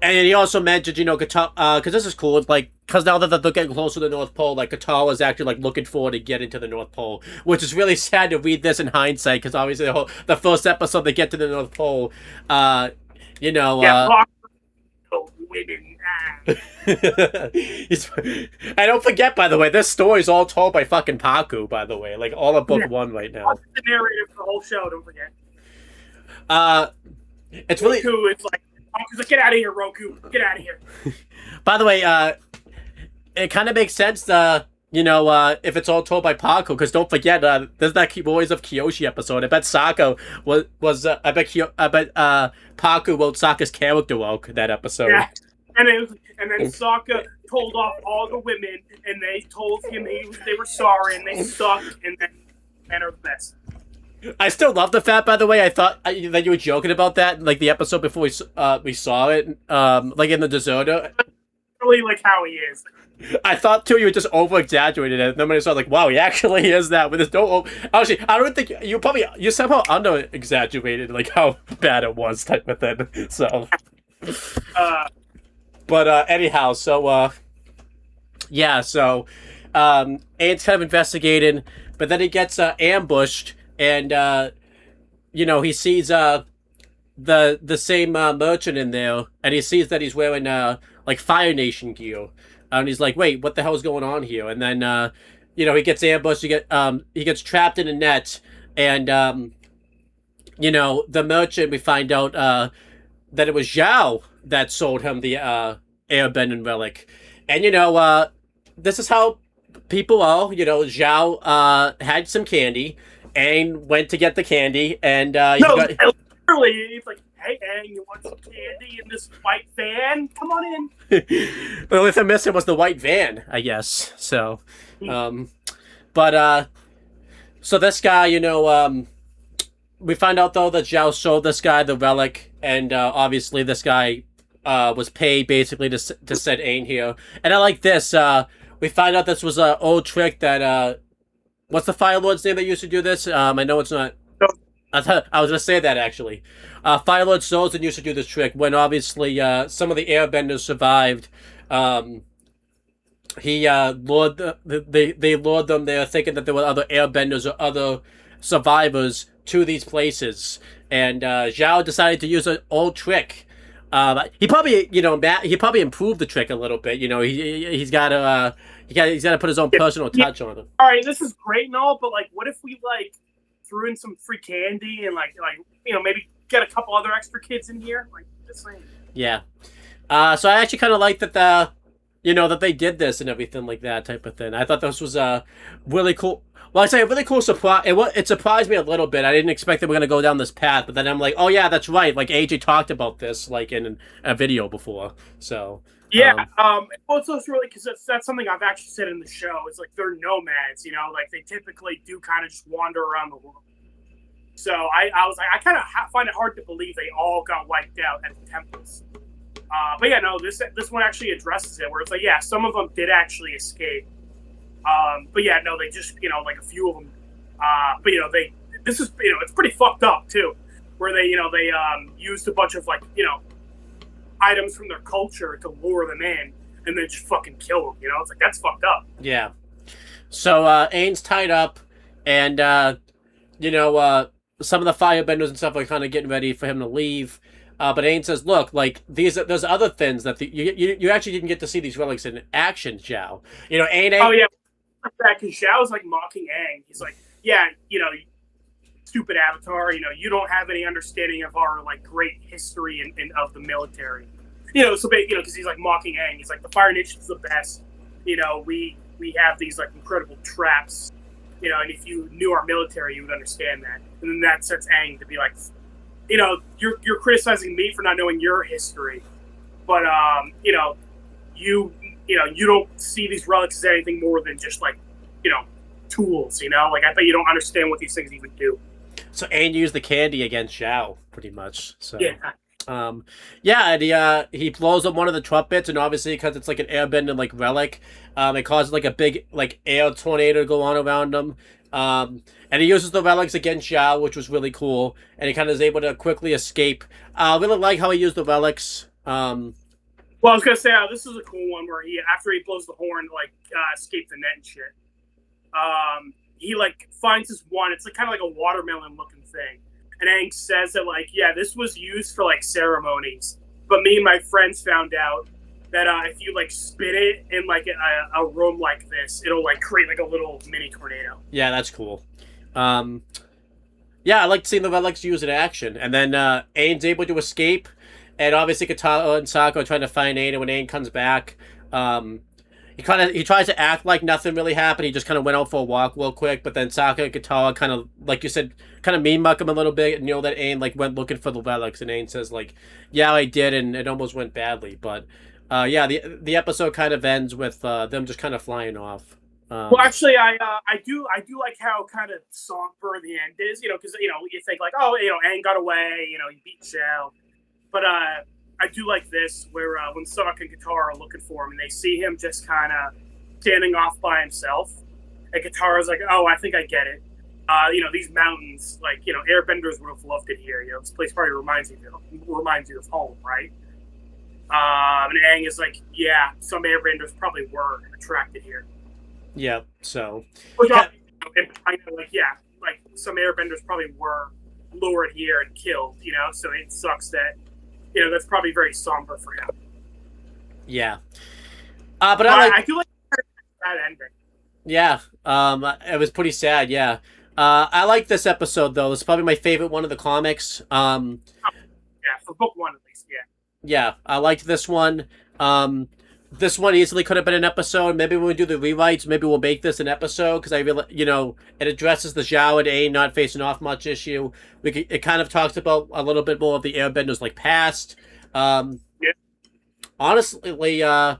And he also mentioned, you know, Katara, because this is cool, like, because now that they're getting closer to the North Pole, like, Katara was actually, like, looking forward to getting to the North Pole, which is really sad to read this in hindsight, because obviously the first episode they get to the North Pole, you know, women. I don't forget, by the way, this story is all told by fucking Paku, by the way, like, all of book one right now. That's the narrator for the whole show, don't forget. It's really... Roku is like, get out of here, Roku. Get out of here. By the way, it kind of makes sense, you know, if it's all told by Paku, because don't forget, there's that Boys of Kyoshi episode. I bet Sokka I bet Paku wrote Sokka's character arc that episode. Yeah. And then Sokka told off all the women, and they told him they were sorry, and they sucked, and then men are the best. I still love the fact, by the way, I thought that you were joking about that, like the episode before we saw it, like in the deserter. Really like how he is. I thought too you were just over-exaggerated it. And then when I saw, like, wow, he actually is that. But there's no... Actually, I don't think... You somehow under-exaggerated, like, how bad it was type of thing. So... But, anyhow, so, yeah, so... Aang's kind of investigating, but then he gets, ambushed, and, you know, he sees, the same, merchant in there, and he sees that he's wearing, like, Fire Nation gear. And he's like, wait, what the hell's going on here? And then, you know, he gets ambushed, he gets trapped in a net, and, you know, the merchant, we find out, that it was Zhao that sold him the, airbending relic. And, you know, this is how people are. You know, Zhao, had some candy, and went to get the candy, and, literally, he's like, hey, Aang, you want some candy in this white van? Come on in. The only thing missing was the white van, I guess. So, but, so this guy, you know, we find out, though, that Zhao sold this guy the relic, and, obviously this guy, was paid, basically, to set Aang here. And I like this, we find out this was an old trick that, what's the Fire Lord's name that used to do this? I know it's not... I was going to say that, actually. Fire Lord Sozin used to do this trick when, obviously, some of the airbenders survived. He lured they lured them there thinking that there were other airbenders or other survivors to these places. And Zhao decided to use an old trick. He probably, you know, he probably improved the trick a little bit. You know, he's got to put his own personal touch on it. All right, this is great and all, but like, what if we like threw in some free candy and like you know, maybe get a couple other extra kids in here? Like, just saying. Yeah. So I actually kind of like that you know, that they did this and everything like that type of thing. I thought this was really cool. Well, I say a really cool surprise. It surprised me a little bit. I didn't expect that we're gonna go down this path, but then I'm like, oh yeah, that's right. Like AJ talked about this like in a video before. So yeah. Also, it's really because that's something I've actually said in the show. Is like they're nomads. You know, like they typically do kind of just wander around the world. So I was like, I kind of find it hard to believe they all got wiped out at the temples. But yeah, no, this one actually addresses it, where it's like, yeah, some of them did actually escape. But yeah, no, they just, you know, like a few of them. But you know, this is, you know, it's pretty fucked up too, where they, you know, they used a bunch of like, you know, items from their culture to lure them in, and then just fucking kill them. You know, it's like that's fucked up. Yeah. So Aang's tied up, and you know, some of the firebenders and stuff are kind of getting ready for him to leave. But Aang says, look, like, there's other things that you actually didn't get to see these relics in action, Zhao. You know, Aang... Oh, yeah. Because Zhao's, like, mocking Aang. He's like, yeah, you know, stupid Avatar, you know, you don't have any understanding of our, like, great history and of the military. You know, so, you know, because he's, like, mocking Aang. He's like, the Fire Nation's the best. You know, we have these, like, incredible traps. You know, and if you knew our military, you would understand that. And then that sets Aang to be like... You know, you're criticizing me for not knowing your history, but you know, you don't see these relics as anything more than just like, you know, tools. You know, like I bet you don't understand what these things even do. So Aang used the candy against Zhao, pretty much. So yeah. Yeah, and he blows up one of the trumpets, and obviously because it's like an airbender like relic, it causes like a big like air tornado to go on around him. And he uses the relics against Zhao, which was really cool, and he kind of is able to quickly escape. I really like how he used the relics. Well, I was gonna say this is a cool one where he, after he blows the horn to like escape the net and shit, he like finds this one. It's like kind of like a watermelon looking thing, and Aang says that like, yeah, this was used for like ceremonies, but me and my friends found out that if you like spit it in like a room like this, it'll like create like a little mini tornado. Yeah, that's cool. Yeah, I like seeing the relics used in action, and then Aang's able to escape. And obviously, Katara and Sokka are trying to find Aang, and when Aang comes back, he tries to act like nothing really happened. He just kind of went out for a walk real quick. But then Sokka and Katara kind of, like you said, kind of mean muck him a little bit, and that Aang like went looking for the relics, and Aang says like, "Yeah, I did, and it almost went badly." But yeah, the episode kind of ends with them just kind of flying off. Well, actually, I do like how kind of somber the end is. Because you think like, oh, Aang got away. He beat Zhao. But I do like this, where when Sokka and Katara are looking for him, and they see him just kind of standing off by himself, and Katara's like, "Oh, I think I get it. These mountains, like Airbenders would have loved it here. This place probably reminds you of home, right?" And Aang is like, "Yeah, some Airbenders probably were attracted here." Yeah. So. Which I know, like, yeah, like some Airbenders probably were lured here and killed. So it sucks that. That's probably very somber for him. Yeah. But I do like that ending. Yeah. It was pretty sad, yeah. I like this episode though. It's probably my favorite one of the comics. Yeah, for book one at least, yeah. Yeah, I liked this one. This one easily could have been an episode. Maybe when we do the rewrites, maybe we'll make this an episode, because I really, it addresses the Zhao and Aang not facing off much issue. It kind of talks about a little bit more of the Airbenders like past. Yeah. Honestly, I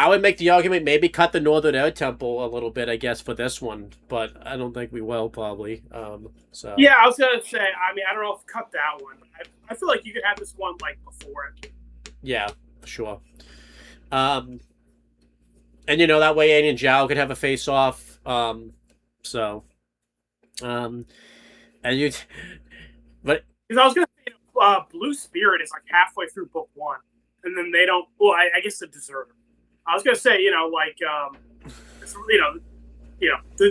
would make the argument maybe cut the Northern Air Temple a little bit, I guess, for this one, but I don't think we will probably. So yeah, I was gonna say. I mean, I don't know if cut that one. I feel like you could have this one like before it. Yeah. Sure. And that way Aang and Zhao could have a face off. And you, but because I was gonna say, Blue Spirit is like halfway through book one, and then they don't. Well, I guess the Deserter. I was gonna say,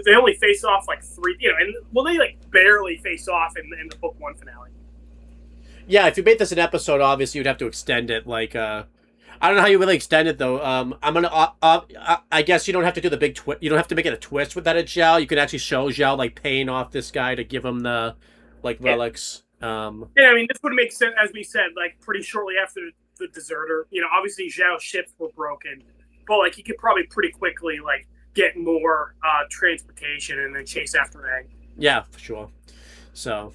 they only face off like three. And they like barely face off in the book one finale. Yeah, if you made this an episode, obviously you'd have to extend it. Like, I don't know how you really extend it though. I'm gonna. I guess you don't have to do the big twist. You don't have to make it a twist with that at Zhao. You can actually show Zhao like paying off this guy to give him the relics. Yeah, I mean, this would make sense, as we said, like pretty shortly after the Deserter. Obviously Zhao's ships were broken, but like he could probably pretty quickly like get more transportation and then chase after Aang. Yeah, for sure. So,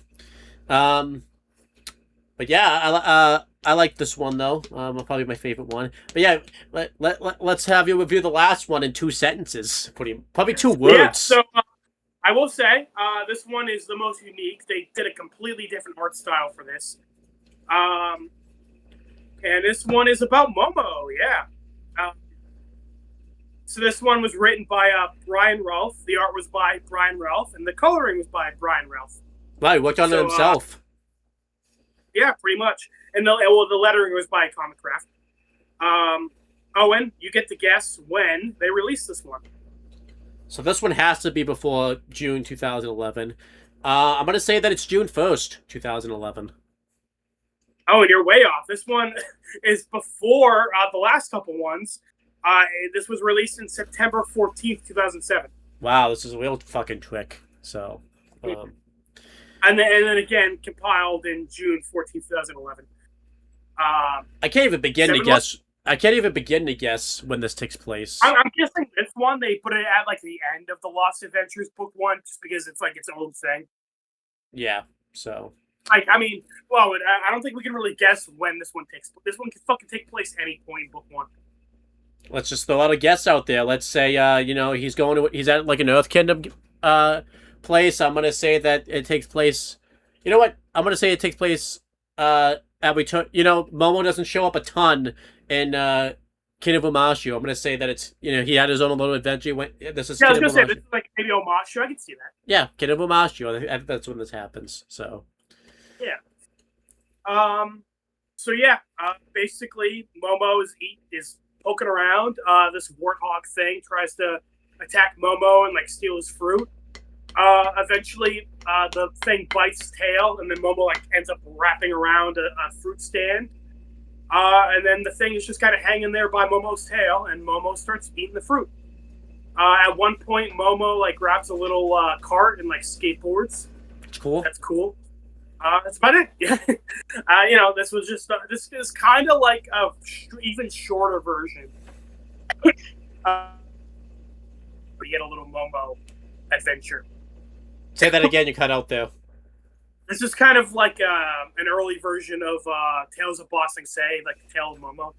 but yeah, I like this one though. Probably my favorite one. But yeah, let's have you review the last one in 2 sentences. Probably 2 words. Yeah, so I will say this one is the most unique. They did a completely different art style for this. And this one is about Momo. Yeah. So this one was written by Brian Ralph. The art was by Brian Ralph, and the coloring was by Brian Ralph. Wow, he worked on it himself. Yeah, pretty much. And the lettering was by Comic Craft. Owen, you get to guess when they released this one. So this one has to be before June 2011. I'm going to say that it's June 1st, 2011. Oh, and you're way off. This one is before the last couple ones. This was released in September 14th, 2007. Wow, this is a real fucking trick. So... And then again, compiled in June 14, 2011. I can't even begin to guess. I can't even begin to guess when this takes place. I'm guessing this one they put it at like the end of the Lost Adventures book one, just because it's like its own thing. Yeah. So. Like, I mean, well, I don't think we can really guess when this one takes. This one can fucking take place any point in book one. Let's just throw out a guess out there. Let's say, he's at like an Earth Kingdom, place. I'm gonna say that it takes place. You know what? I'm gonna say it takes place and we took, Momo doesn't show up a ton in Kid of Umashu. I'm gonna say that it's, he had his own little adventure. This is Yeah, I was Kid gonna of say Umashu. this is like maybe Omashu. I can see that. Yeah, Kid of Umashu. I think that's when this happens. So Yeah. So yeah, basically Momo is poking around. This warthog thing tries to attack Momo and like steal his fruit. Eventually, the thing bites his tail, and then Momo like ends up wrapping around a fruit stand. And then the thing is just kind of hanging there by Momo's tail, and Momo starts eating the fruit. At one point, Momo like grabs a little cart and like skateboards. it's cool. That's cool. That's about it. Yeah. This was just this is kind of like a even shorter version. We get a little Momo adventure. Say that again. You cut out there. This is kind of like an early version of Tales of Bossing Say, like the Tale of Momo.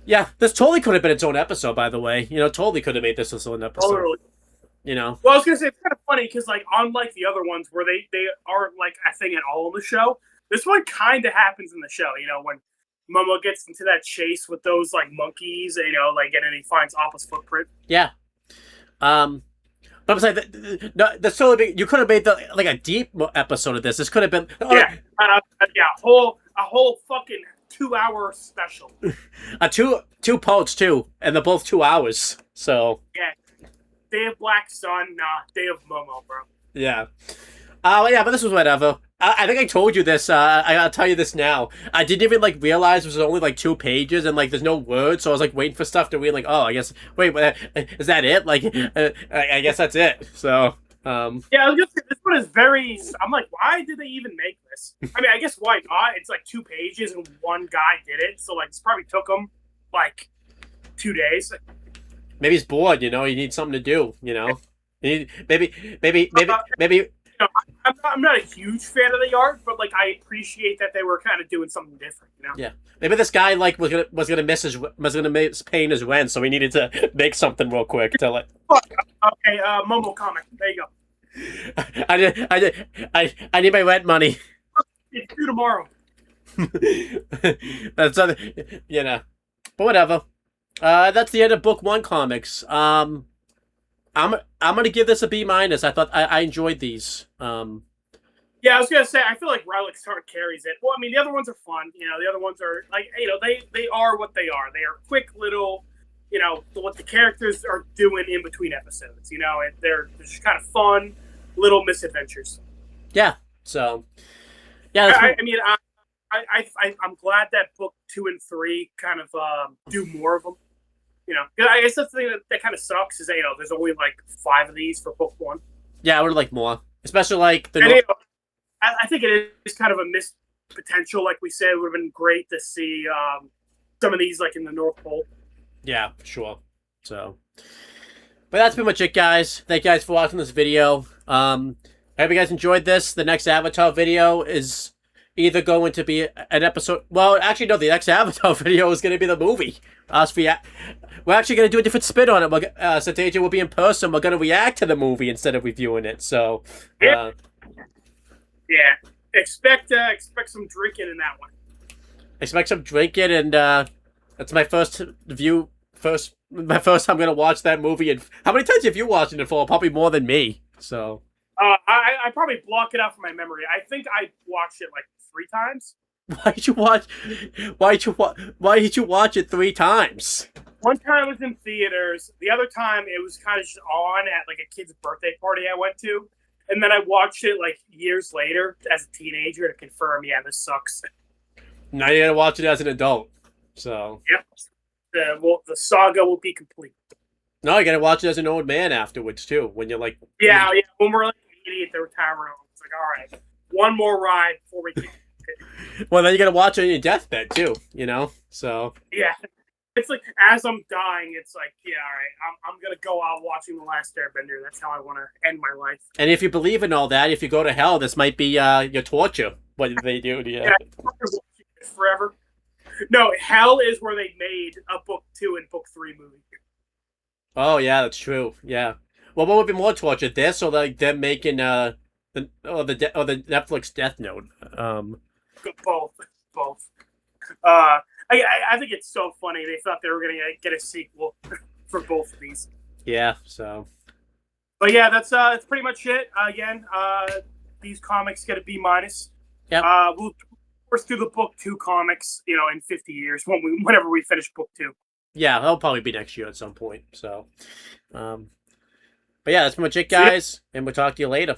Yeah, this totally could have been its own episode. By the way, totally could have made this its own episode. Totally. Well, I was gonna say it's kind of funny because like unlike the other ones where they aren't like a thing at all in the show, this one kind of happens in the show. When Momo gets into that chase with those like monkeys, and then he finds Appa's footprint. Yeah. But I'm saying that's totally big. You could have made like a deep episode of this. This could have been A whole fucking 2-hour special. two parts too, and they're both 2 hours. So Yeah. Day of Black Sun, Day of Momo, bro. yeah. But this was whatever. I think I told you this. I'll tell you this now. I didn't even like realize it was only like 2 pages and like there's no words, so I was like waiting for stuff to read. Like, oh, I guess. Wait, is that it? Like, I guess that's it. So. Yeah, I was just, this one is very. I'm like, why did they even make this? I mean, I guess why not? It's like 2 pages and one guy did it, so like this probably took him like 2 days. Maybe he's bored. He needs something to do. Maybe. I'm not a huge fan of the art, but like I appreciate that they were kind of doing something different. Yeah. Maybe this guy like was gonna miss paying his rent, so he needed to make something real quick to like. Okay, Momo comic. There you go. I need my rent money. It's due tomorrow. That's other, but whatever. That's the end of book 1 comics. I'm gonna give this a B-. I thought I enjoyed these. Yeah, I was gonna say I feel like Relic sort of carries it. Well, I mean the other ones are fun. The other ones are like they are what they are. They are quick little, what the characters are doing in between episodes. And they're just kind of fun little misadventures. Yeah. So. Yeah. I'm glad that book 2 and 3 kind of do more of them. I guess that's the thing that kind of sucks is there's only like 5 of these for book 1. Yeah, I would like more, especially like the. And, I think it is kind of a missed potential. Like we said, it would have been great to see some of these like in the North Pole. Yeah, sure. So, but that's pretty much it, guys. Thank you guys for watching this video. I hope you guys enjoyed this. The next Avatar video is either going to be an episode. Well, actually, no. The next Avatar video is going to be the movie. We're actually going to do a different spin on it. Since AJ will be in person, we're going to react to the movie instead of reviewing it. So, yeah. Expect some drinking in that one. Expect some drinking, and that's my first my first time going to watch that movie. And how many times have you watched it for? Probably more than me. So. I probably block it out from my memory. I think I watched it like 3 times. Why did you watch it 3 times? One time it was in theaters. The other time it was kind of just on at like a kid's birthday party I went to. And then I watched it like years later as a teenager to confirm, yeah, this sucks. Now you're gonna watch it as an adult. So. Yep. The saga will be complete. No, you gotta watch it as an old man afterwards too. When you're like. Yeah. When we're like an idiot, the retirement home. It's like, all right, one more ride before we. Well, then you gotta watch it on your deathbed too. So. Yeah. It's like as I'm dying, it's like, yeah, all right, I'm gonna go out watching The Last Airbender. That's how I want to end my life. And if you believe in all that, if you go to hell, this might be your torture. What they do to you? Yeah, forever. No, hell is where they made a book 2 and book 3 movie. Oh yeah, that's true. Yeah. Well, what would be more torture? This or like them making the Netflix Death Note? Both. I think it's so funny. They thought they were going to get a sequel for both of these. Yeah, so. But yeah, that's pretty much it. Again, these comics get a B-. Yep. We'll force through the book 2 comics, in 50 years whenever we finish book 2. Yeah, that'll probably be next year at some point. So, but yeah, that's pretty much it, guys. And we'll talk to you later.